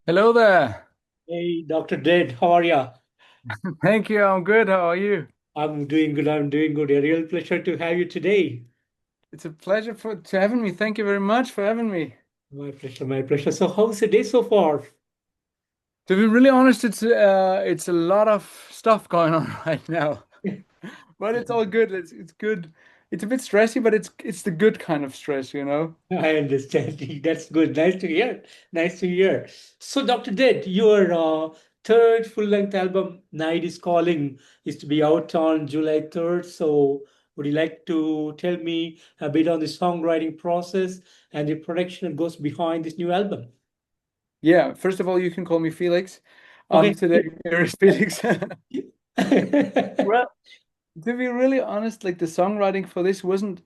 Hello there. Hey, Dr. Dead, how are ya? Thank you. I'm good. How are you? I'm doing good. I'm doing good. A real pleasure to have you today. It's a pleasure to having me. Thank you very much for having me. My pleasure, my pleasure. So, how's the day so far? To be really honest, it's a lot of stuff going on right now, but it's all good. It's good. It's a bit stressy, but it's the good kind of stress, you know? I understand. That's good. Nice to hear. Nice to hear. So, Dr. Dead, your third full-length album, Night is Calling, is to be out on July 3rd. So, would you like to tell me a bit on the songwriting process and the production that goes behind this new album? Yeah. First of all, you can call me Felix. Okay. Today here is Felix. Well, to be really honest, like the songwriting for this wasn't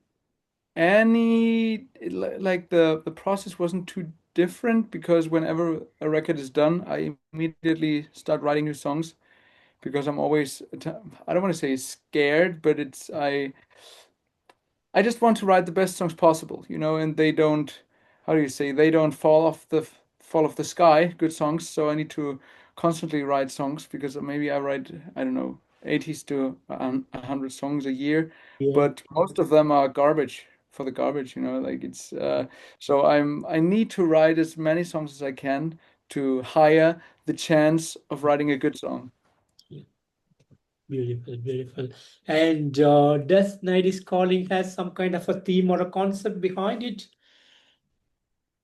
like the process wasn't too different because whenever a record is done, I immediately start writing new songs because I'm always I don't want to say scared, but I just want to write the best songs possible, you know, and they don't, how do you say, they don't fall off the sky, good songs. So I need to constantly write songs because maybe I write, I don't know, 80s to 100 songs a year, Yeah. but most of them are garbage for the garbage, you know, like so I need to write as many songs as I can to higher the chance of writing a good song. Beautiful, beautiful. And does Night is Calling has some kind of a theme or a concept behind it?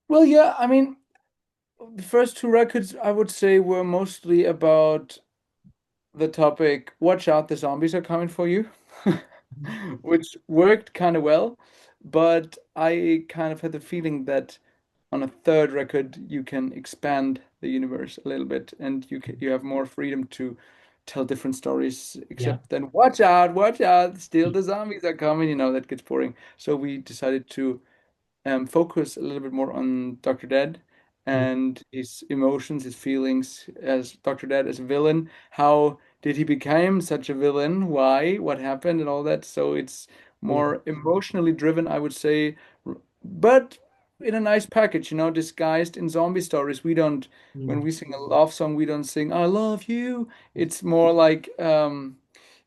Well, yeah, I mean, the first two records I would say were mostly about the topic, watch out, the zombies are coming for you, which worked kind of well. But I kind of had the feeling that on a third record, you can expand the universe a little bit and you have more freedom to tell different stories, Yeah. except then watch out, still the zombies are coming, you know, that gets boring. So we decided to focus a little bit more on Dr. Dead Mm. and his emotions, his feelings as Dr. Dead as a villain. How did he become such a villain? Why? What happened? And all that. So it's Yeah. more emotionally driven, I would say, but in a nice package, you know, disguised in zombie stories. We don't, when Mm. we sing a love song, we don't sing "I love you." It's more like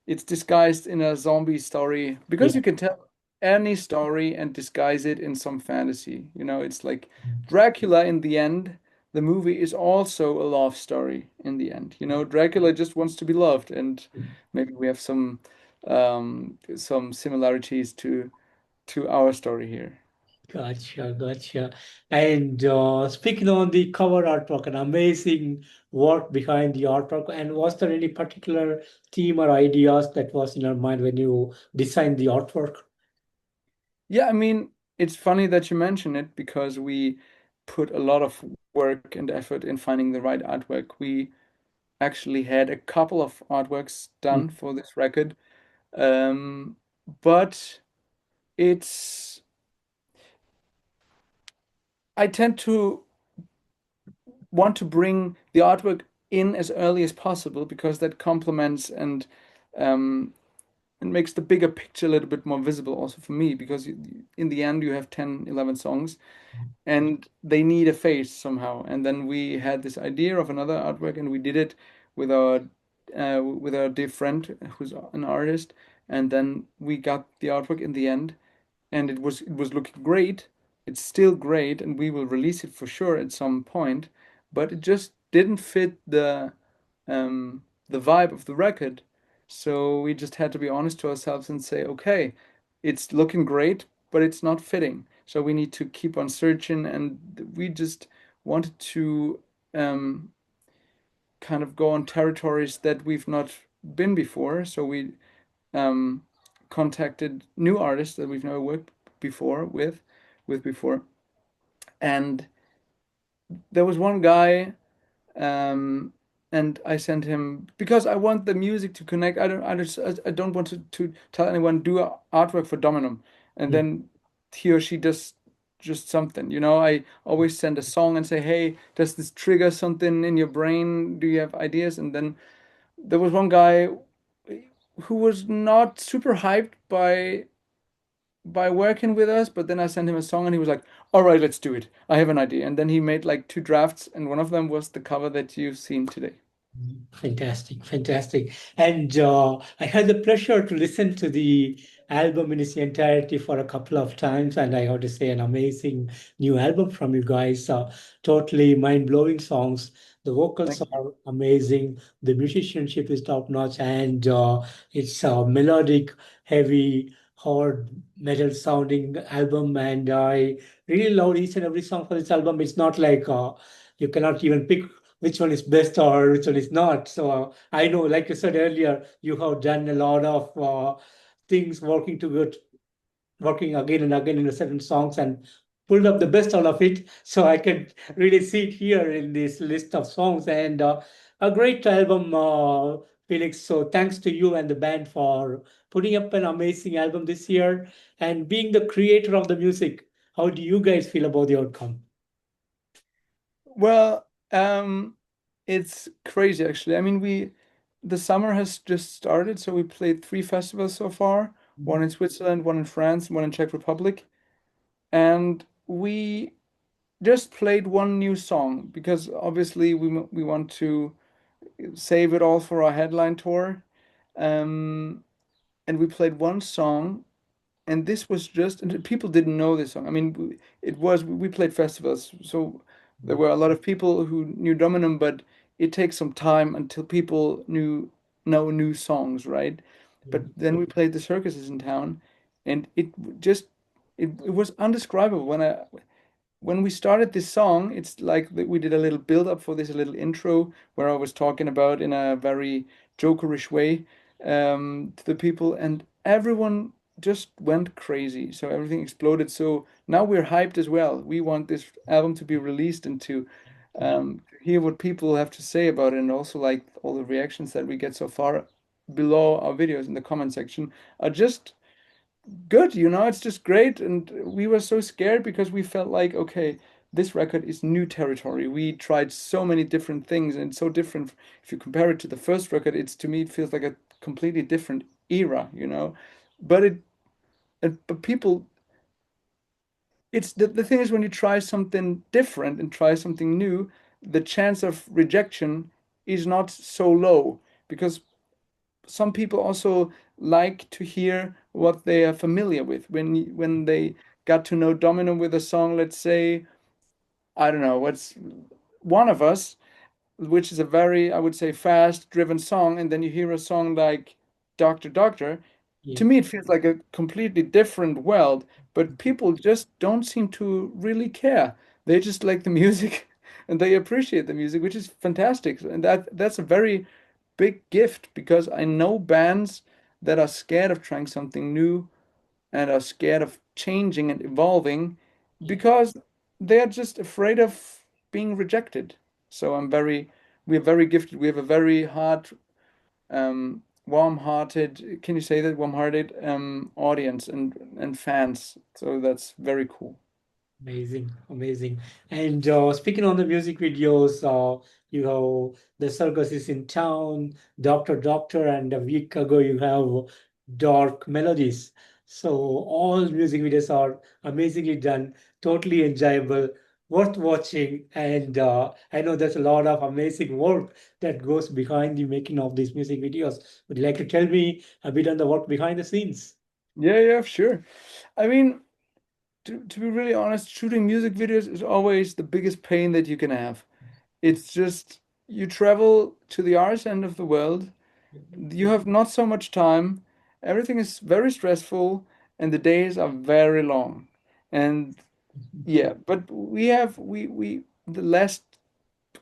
it's disguised in a zombie story because Yeah. you can tell any story and disguise it in some fantasy. You know, it's like Dracula in the end, the movie is also a love story in the end. You know, Dracula just wants to be loved, and maybe we have some similarities to our story here. Gotcha, gotcha. And speaking on the cover artwork, an amazing work behind the artwork. And was there any particular theme or ideas that was in your mind when you designed the artwork? Yeah, I mean, it's funny that you mention it because we put a lot of work and effort in finding the right artwork. We actually had a couple of artworks Mm. done for this record. Um, but it's I tend to want to bring the artwork in as early as possible because that complements um, and makes the bigger picture a little bit more visible also for me because in the end you have 10, 11 songs and they need a face somehow. And then we had this idea of another artwork and we did it with our dear friend who's an artist, and then we got the artwork in the end and it was looking great. It's still great, and we will release it for sure at some point. But it just didn't fit the vibe of the record. So we just had to be honest to ourselves and say, okay, it's looking great, but it's not fitting. So we need to keep on searching, and we just wanted to um, kind of go on territories that we've not been before. So we um, contacted new artists that we've never worked before with before, and there was one guy, um, and I sent him because I want the music to connect. I don't want to tell anyone do artwork for Dominum, and Mm. then he or she does just something. You know, I always send a song and say, hey, does this trigger something in your brain? Do you have ideas? And then there was one guy who was not super hyped by working with us, but then I sent him a song and he was like, All right, let's do it. I have an idea. And then he made like two drafts, and one of them was the cover that you've seen today. Fantastic, fantastic. And I had the pleasure to listen to the album in its entirety for a couple of times, and I have to say, an amazing new album from you guys. Totally mind-blowing songs. The vocals Thank you. are amazing. The musicianship is top-notch, and it's a melodic, heavy, hard metal sounding album. And I really love each and every song for this album. It's not like you cannot even pick which one is best or which one is not. So I know, like you said earlier, you have done a lot of things working to good, working again and again in a certain songs and pulled up the best out of it. So I can really see it here in this list of songs and a great album, Felix. So thanks to you and the band for putting up an amazing album this year and being the creator of the music. How do you guys feel about the outcome? Well, it's crazy actually. I mean, the summer has just started, so we played three festivals so far, one in Switzerland, one in France, one in Czech Republic. And we just played one new song because obviously we want to save it all for our headline tour. Um, and we played one song, and this was just, and people didn't know this song. I mean, it was, we played festivals, so there were a lot of people who knew Dominum, but it takes some time until people know new songs, right? But then we played the circuses in town, and just it was undescribable when we started this song. It's like we did a little build up for this, a little intro where I was talking about in a very jokerish way to the people, and everyone just went crazy. So everything exploded. So now we're hyped as well. We want this album to be released and to hear what people have to say about it, and also like all the reactions that we get so far below our videos in the comment section are just good, it's just great. And we were so scared because we felt like, okay, this record is new territory. We tried so many different things and it's so different. If you compare it to the first record, it's to me, it feels like a completely different era. But but people, it's the thing is when you try something different and try something new, the chance of rejection is not so low because some people also like to hear what they are familiar with. When they got to know Dominum with a song, let's say, I don't know, what's One of Us, which is a very, I would say, fast driven song, and then you hear a song like Doctor Doctor. Yeah. To me, it feels like a completely different world, but people just don't seem to really care. They just like the music and they appreciate the music, which is fantastic. And that's a very big gift because I know bands that are scared of trying something new and are scared of changing and evolving Yeah. because they're just afraid of being rejected. So we're very gifted. We have a very warm-hearted, can you say that, warm-hearted audience and fans. So that's very cool. Amazing, amazing. And speaking on the music videos, you have the circus is in town, Doctor Doctor, and a week ago you have Dark Melodies. So all music videos are amazingly done, totally enjoyable, worth watching. And I know there's a lot of amazing work that goes behind the making of these music videos. Would you like to tell me a bit on the work behind the scenes? Yeah, yeah, sure. I mean, to be really honest, shooting music videos is always the biggest pain that you can have. It's just you travel to the arse end of the world. You have not so much time. Everything is very stressful, and the days are very long. And yeah, but we the last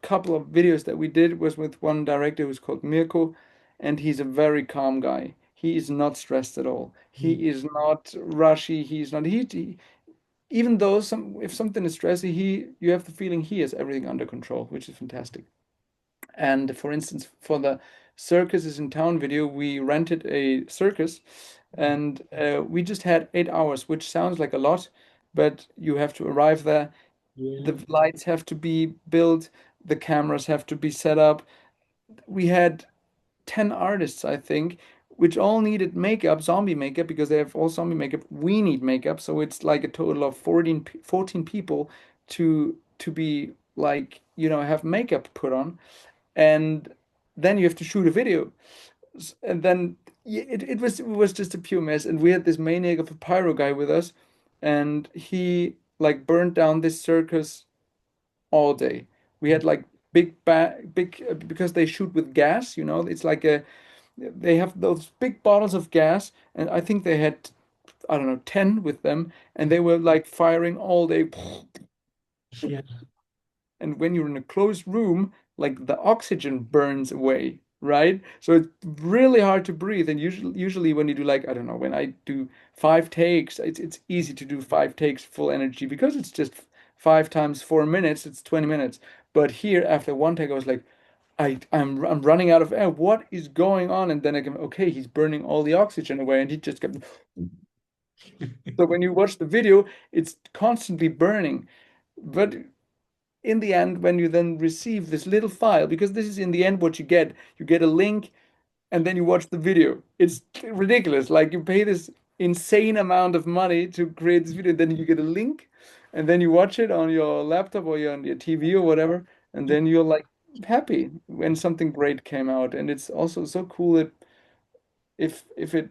couple of videos that we did was with one director who's called Mirko, and he's a very calm guy. He is not stressed at all. He is not rushy. He's not even though if something is stressy, you have the feeling he has everything under control, which is fantastic. And for instance, for the circuses in town video, we rented a circus and we just had 8 hours, which sounds like a lot, but you have to arrive there. Yeah. The lights have to be built, the cameras have to be set up. We had 10 artists, I think. which all needed makeup, zombie makeup, because they have all zombie makeup. We need makeup, so it's like a total of 14 people to be like, have makeup put on, and then you have to shoot a video. And then it was just a pure mess. And we had this maniac of a pyro guy with us, and he like burned down this circus all day. We had like big because they shoot with gas, it's like they have those big bottles of gas, and I think they had, I don't know, 10 with them, and they were like firing all day. Yeah. And when you're in a closed room, like the oxygen burns away, right? So it's really hard to breathe. And usually when you do like, I don't know, when I do 5 takes, it's easy to do 5 takes full energy because it's just 5 times 4 minutes, it's 20 minutes. But here after one take, I was like, I'm running out of air. What is going on? And then I can, okay, he's burning all the oxygen away, and he just kept. So when you watch the video, it's constantly burning. But in the end, when you then receive this little file, because this is in the end what you get a link, and then you watch the video. It's ridiculous. Like you pay this insane amount of money to create this video, then you get a link, and then you watch it on your laptop or on your TV or whatever, and then you're like happy when something great came out. And it's also so cool that if it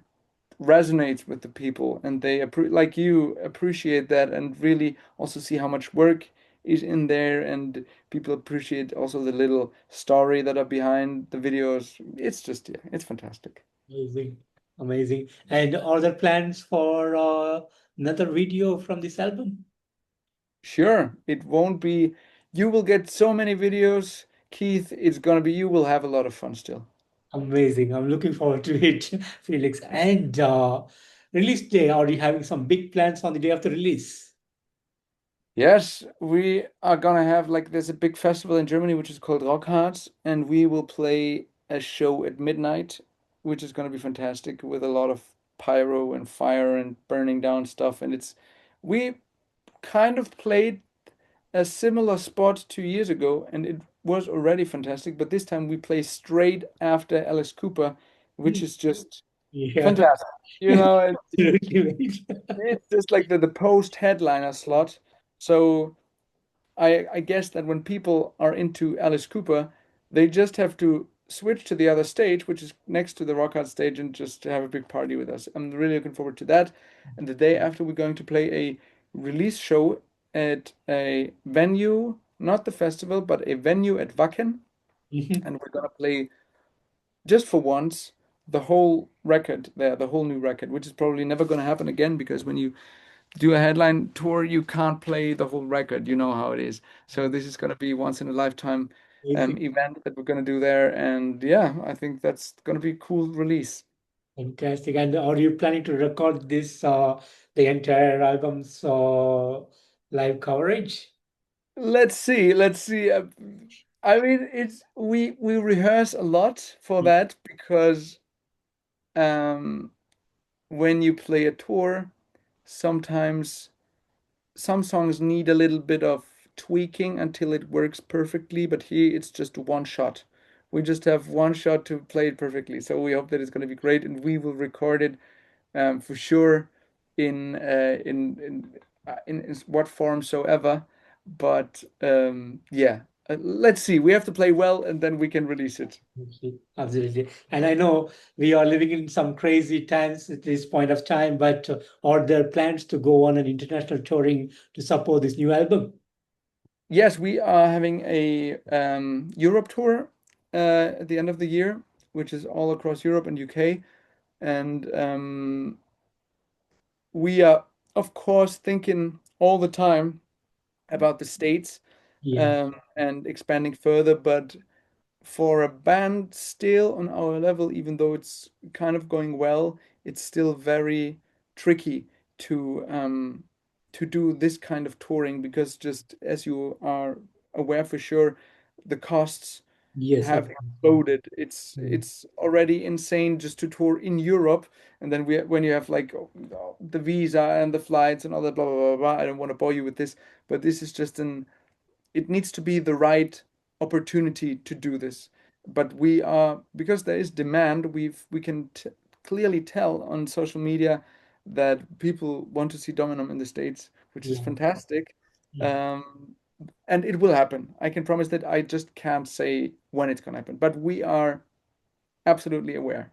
resonates with the people, and they like you appreciate that, and really also see how much work is in there, and people appreciate also the little story that are behind the videos. It's just, yeah, it's fantastic. Amazing. Amazing. And are there plans for another video from this album? Sure, it won't be, you will get so many videos, Keith. It's gonna be, you will have a lot of fun still. Amazing. I'm looking forward to it, Felix. And release day, are you having some big plans on the day of the release? Yes, we are gonna have, like, there's a big festival in Germany which is called Rockharz, and we will play a show at midnight, which is gonna be fantastic with a lot of pyro and fire and burning down stuff. And we kind of played a similar spot 2 years ago, and it was already fantastic. But this time we play straight after Alice Cooper, which is just Yeah, fantastic. absolutely. It's just like the post headliner slot. So I guess that when people are into Alice Cooper, they just have to switch to the other stage, which is next to the Rock Hard stage, and just have a big party with us. I'm really looking forward to that. And the day after, we're going to play a release show at a venue, not the festival, but a venue at Wacken. Mhm. And we're gonna play just for once the whole record there, the whole new record, which is probably never gonna happen again, because when you do a headline tour, you can't play the whole record. You know how it is. So this is going to be once in a lifetime Amazing. event that we're going to do there. And yeah, I think that's going to be a cool release. Fantastic. And are you planning to record this, the entire album's live coverage? Let's see. Let's see. I mean, it's we rehearse a lot for that, because um, when you play a tour, sometimes some songs need a little bit of tweaking until it works perfectly, but here it's just one shot. We just have one shot to play it perfectly. So we hope that it's going to be great, and we will record it for sure in in what form soever. But yeah, let's see. We have to play well, and then we can release it. Absolutely. Absolutely. And I know we are living in some crazy times at this point of time, but are there plans to go on an international touring to support this new album? Yes, we are having a Europe tour at the end of the year, which is all across Europe and UK. And we are, of course, thinking all the time about the States, Yeah. and expanding further. But for a band still on our level, even though it's kind of going well, it's still very tricky to do this kind of touring, because, just as you are aware for sure, the costs Yes. have Absolutely. exploded. It's already insane just to tour in Europe, and then when you have like the visa and the flights and all that blah blah blah blah. I don't want to bore you with this, but this is just it needs to be the right opportunity to do this. But we are, because there is demand, we can clearly tell on social media that people want to see Dominum in the States, which is Yeah. fantastic. Yeah. Um, and it will happen. I can promise that. I just can't say when it's gonna happen, but we are absolutely aware.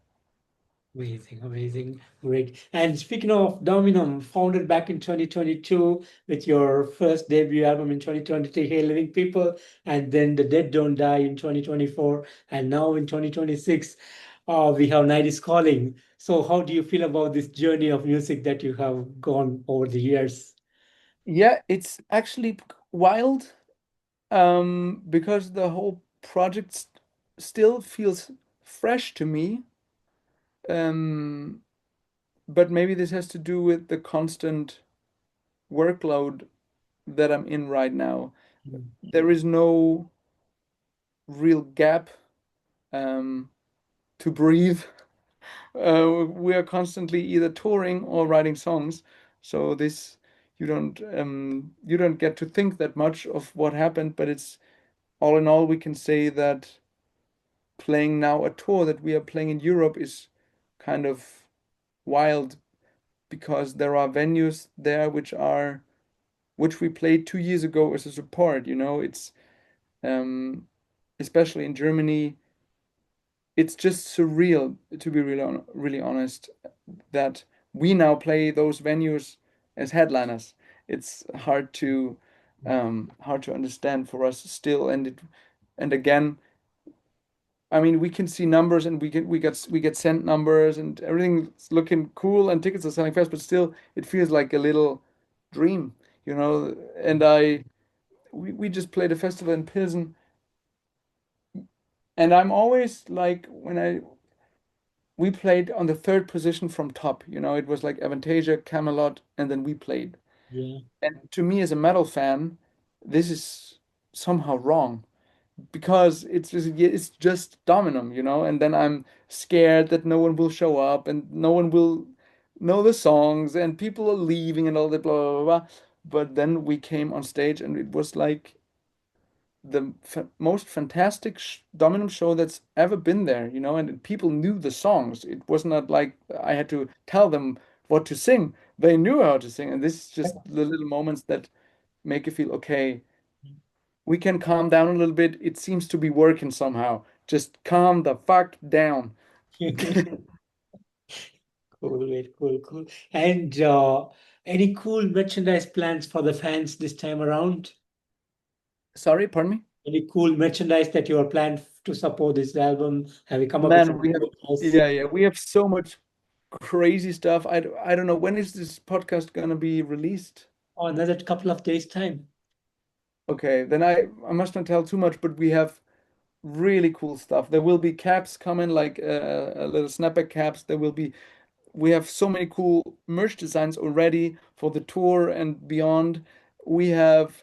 Amazing, amazing, great. And speaking of Dominum, founded back in 2022 with your first debut album in 2023, Hey Living People, and then The Dead Don't Die in 2024, and now in 2026, we have Night is Calling. So, how do you feel about this journey of music that you have gone over the years? Yeah, it's actually wild, because the whole project still feels fresh to me. Um, but maybe this has to do with the constant workload that I'm in right now. Mm. There is no real gap, um, to breathe. We are constantly either touring or writing songs, so this you don't get to think that much of what happened, but it's all in all we can say that playing now a tour that we are playing in Europe is kind of wild because there are venues there which we played 2 years ago as a support, it's um especially in Germany, it's just surreal, to be really honest, that we now play those venues as headliners. It's hard to understand for us still, and again, I mean, we can see numbers and we get sent numbers and everything's looking cool and tickets are selling fast, but still it feels like a little dream, And we just played a festival in Pilsen, and I'm always like when I we played on the third position from top, it was like Avantasia, Camelot, and then we played. Yeah. And to me as a metal fan, this is somehow wrong because it's just Dominum, and then I'm scared that no one will show up and no one will know the songs and people are leaving and all that blah blah blah. But then we came on stage and it was like the most fantastic Dominum show that's ever been there, and people knew the songs. It was not like I had to tell them what to sing. They knew how to sing, and this is just the little moments that make you feel okay. We can calm down a little bit. It seems to be working somehow. Just calm the fuck down. Cool, very cool, cool. And any cool merchandise plans for the fans this time around? Sorry, pardon me? Any cool merchandise that you are planned to support this album? Have you come up with Man, something we have, else? yeah, we have so much crazy stuff. I don't know when is this podcast gonna be released? Oh, another couple of days' time. Okay, then I must not tell too much, but we have really cool stuff. There will be caps coming, like a little snapback caps. We have so many cool merch designs already for the tour and beyond. We have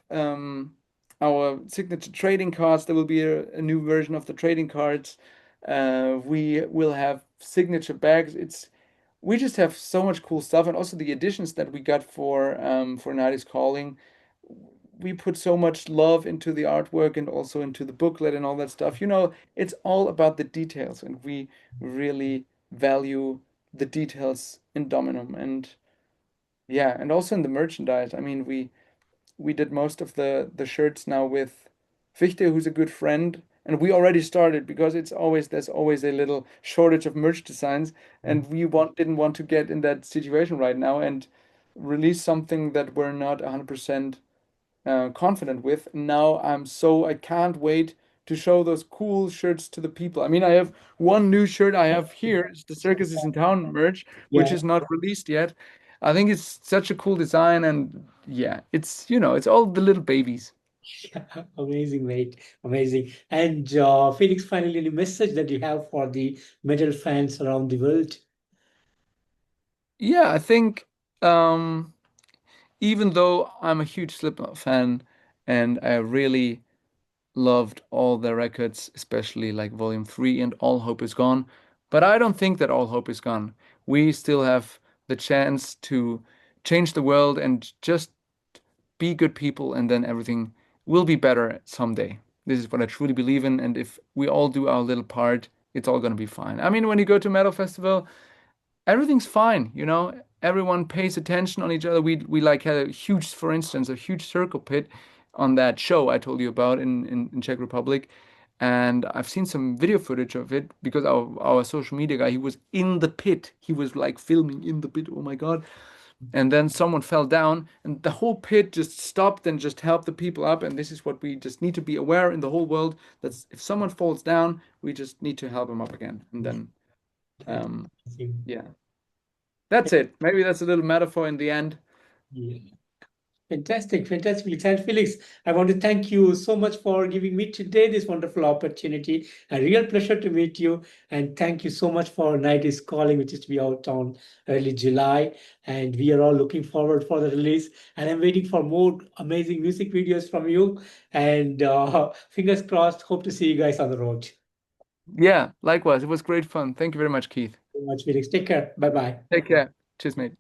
our signature trading cards. There will be a new version of the trading cards. We will have signature bags. We just have so much cool stuff, and also the editions that we got for Night is Calling. We put so much love into the artwork and also into the booklet and all that stuff. It's all about the details, and we really value the details in Dominum. And yeah, and also in the merchandise. I mean, we did most of the shirts now with Fichte, who's a good friend. And we already started because there's always a little shortage of merch designs, and we didn't want to get in that situation right now and release something that we're not 100% confident with. Now I can't wait to show those cool shirts to the people. I mean, I have one new shirt I have here. It's the Circus is in Town merch, which Yeah, is not released yet. I think it's such a cool design, and yeah, it's all the little babies. amazing, mate. Amazing. And Felix, finally, any message that you have for the metal fans around the world? Yeah, I think um, even though I'm a huge Slipknot fan and I really loved all their records, especially like Volume 3 and All Hope Is Gone. But I don't think that all hope is gone. We still have the chance to change the world and just be good people, and then everything will be better someday. This is what I truly believe in, and if we all do our little part, it's all going to be fine. I mean, when you go to metal festival, everything's fine, you know. Everyone pays attention on each other. We like had a huge, for instance, a huge circle pit on that show I told you about in Czech Republic. And I've seen some video footage of it because our social media guy, he was in the pit. He was like filming in the pit. Oh my God. And then someone fell down and the whole pit just stopped and just helped the people up. And this is what we just need to be aware in the whole world. That's if someone falls down, we just need to help them up again. And then, That's um, amazing. yeah. That's it. Maybe that's a little metaphor in the end. Yeah. Fantastic, fantastic, Felix. And Felix, I want to thank you so much for giving me today this wonderful opportunity. A real pleasure to meet you. And thank you so much for Night is Calling, which is to be out on early July. And we are all looking forward for the release. And I'm waiting for more amazing music videos from you. And fingers crossed, hope to see you guys on the road. Yeah, likewise. It was great fun. Thank you very much, Keith. Thank you very much, Felix. Take care. Bye bye. Take care. Cheers, mate.